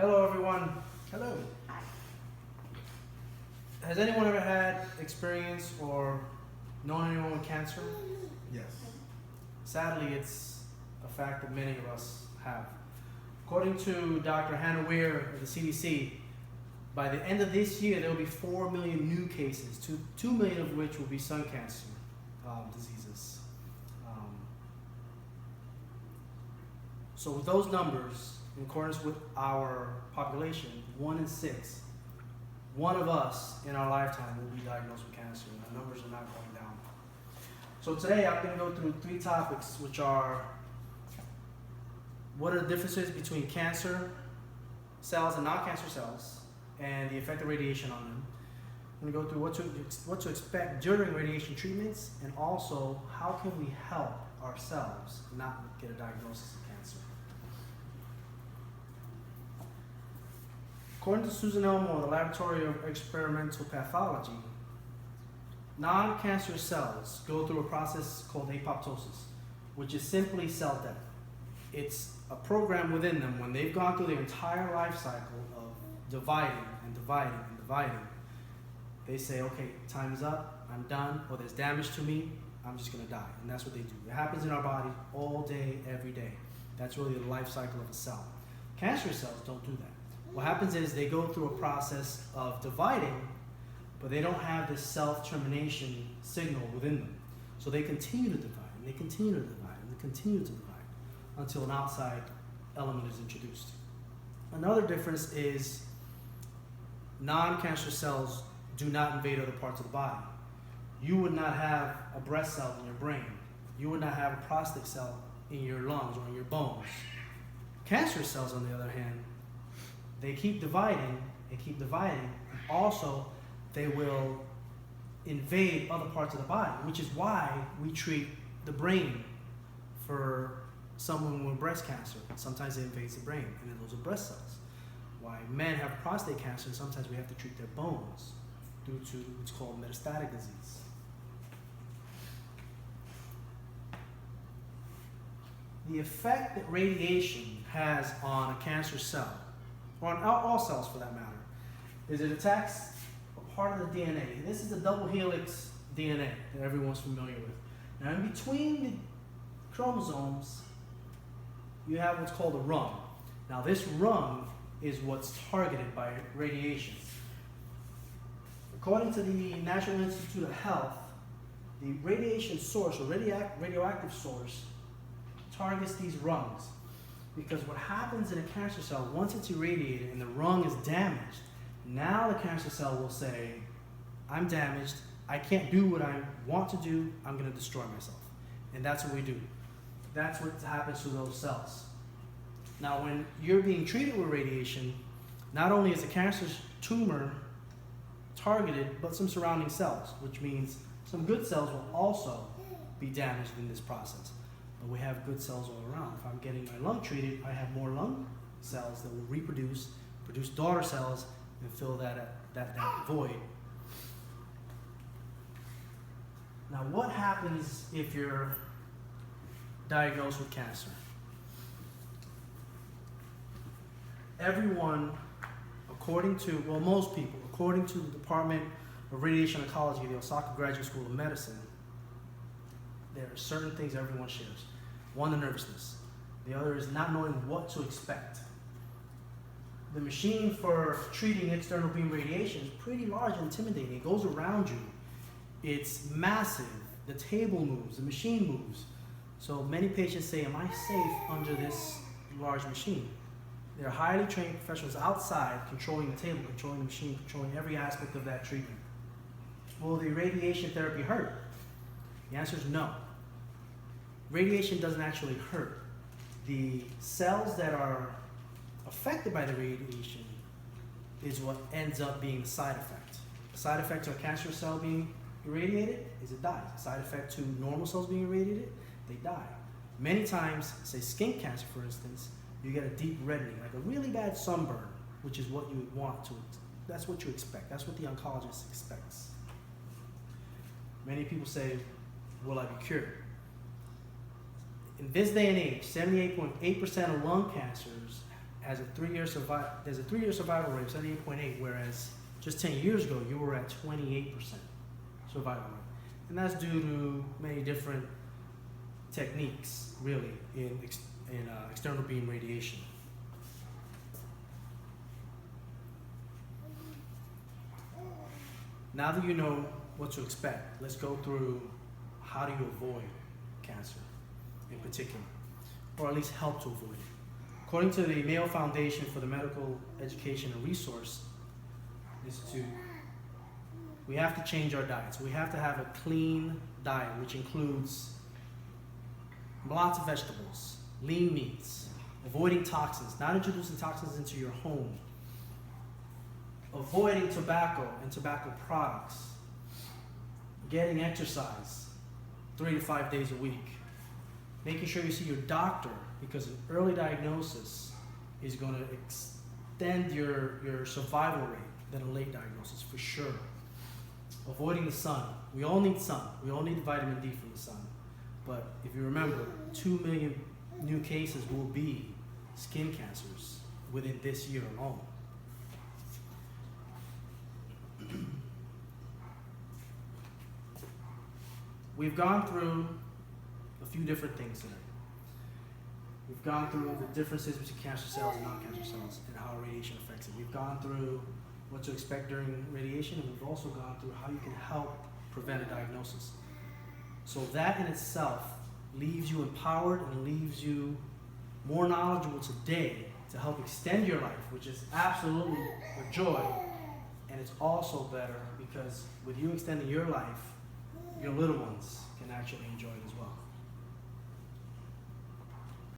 Hello, everyone. Hello. Has anyone ever had experience or known anyone with cancer? Yes. Sadly, it's a fact that many of us have. According to Dr. Hannah Weir of the CDC, by the end of this year, there will be 4 million new cases, 2 million of which will be sun cancer diseases. So with those numbers, in accordance with our population, 1 in 6, one of us in our lifetime will be diagnosed with cancer, and the numbers are not going down. So today I'm going to go through 3 topics, which are what are the differences between cancer cells and non-cancer cells, and the effect of radiation on them. I'm going to go through what to expect during radiation treatments, and also how can we help ourselves not get a diagnosis of cancer. According to Susan Elmore, the Laboratory of Experimental Pathology, non-cancer cells go through a process called apoptosis, which is simply cell death. It's a program within them when they've gone through their entire life cycle of dividing and dividing and dividing. They say, okay, time is up, I'm done, or there's damage to me, I'm just gonna die. And that's what they do. It happens in our body all day, every day. That's really the life cycle of a cell. Cancer cells don't do that. What happens is they go through a process of dividing, but they don't have this self-termination signal within them. So they continue to divide, and they continue to divide, and they continue to divide until an outside element is introduced. Another difference is non-cancer cells do not invade other parts of the body. You would not have a breast cell in your brain. You would not have a prostate cell in your lungs or in your bones. Cancer cells, on the other hand, they keep dividing and keep dividing. And also, they will invade other parts of the body, which is why we treat the brain for someone with breast cancer. Sometimes it invades the brain, and then those are breast cells. Why men have prostate cancer, sometimes we have to treat their bones due to what's called metastatic disease. The effect that radiation has on a cancer cell, or on all cells for that matter, is it attacks a part of the DNA. This is the double helix DNA that everyone's familiar with. Now in between the chromosomes, you have what's called a rung. Now this rung is what's targeted by radiation. According to the National Institute of Health, the radiation source, or radioactive source, targets these rungs. Because what happens in a cancer cell, once it's irradiated and the rung is damaged, now the cancer cell will say, I'm damaged, I can't do what I want to do, I'm going to destroy myself. And that's what we do. That's what happens to those cells. Now when you're being treated with radiation, not only is the cancer tumor targeted, but some surrounding cells, which means some good cells will also be damaged in this process. But we have good cells all around. If I'm getting my lung treated, I have more lung cells that will reproduce, produce daughter cells, and fill that void. Now what happens if you're diagnosed with cancer? Everyone, most people, according to the Department of Radiation Oncology, the Osaka Graduate School of Medicine, there are certain things everyone shares. One, the nervousness. The other is not knowing what to expect. The machine for treating external beam radiation is pretty large and intimidating. It goes around you. It's massive. The table moves, the machine moves. So many patients say, am I safe under this large machine? There are highly trained professionals outside controlling the table, controlling the machine, controlling every aspect of that treatment. Will the radiation therapy hurt? The answer is no. Radiation doesn't actually hurt. The cells that are affected by the radiation is what ends up being the side effect. The side effect to a cancer cell being irradiated is it dies. The side effect to normal cells being irradiated, they die. Many times, say skin cancer for instance, you get a deep reddening, like a really bad sunburn, which is what you would want to, that's what you expect. That's what the oncologist expects. Many people say, will I be cured? In this day and age, 78.8% of lung cancers has a 3-year there's a 3-year survival rate of 78.8, whereas just 10 years ago you were at 28% survival rate. And that's due to many different techniques, really, in external beam radiation. Now that you know what to expect, let's go through how do you avoid cancer in particular, or at least help to avoid it. According to the Mayo Foundation for the Medical Education and Resource Institute, we have to change our diets. We have to have a clean diet, which includes lots of vegetables, lean meats, avoiding toxins, not introducing toxins into your home, avoiding tobacco and tobacco products, getting exercise 3 to 5 days a week, making sure you see your doctor, because an early diagnosis is going to extend your survival rate than a late diagnosis for sure. Avoiding the sun. We all need sun. We all need vitamin D from the sun. But if you remember, 2 million new cases will be skin cancers within this year alone. We've gone through a few different things today. We've gone through the differences between cancer cells and non-cancer cells and how radiation affects it. We've gone through what to expect during radiation, and we've also gone through how you can help prevent a diagnosis. So that in itself leaves you empowered and leaves you more knowledgeable today to help extend your life, which is absolutely a joy. And it's also better because with you extending your life, your little ones can actually enjoy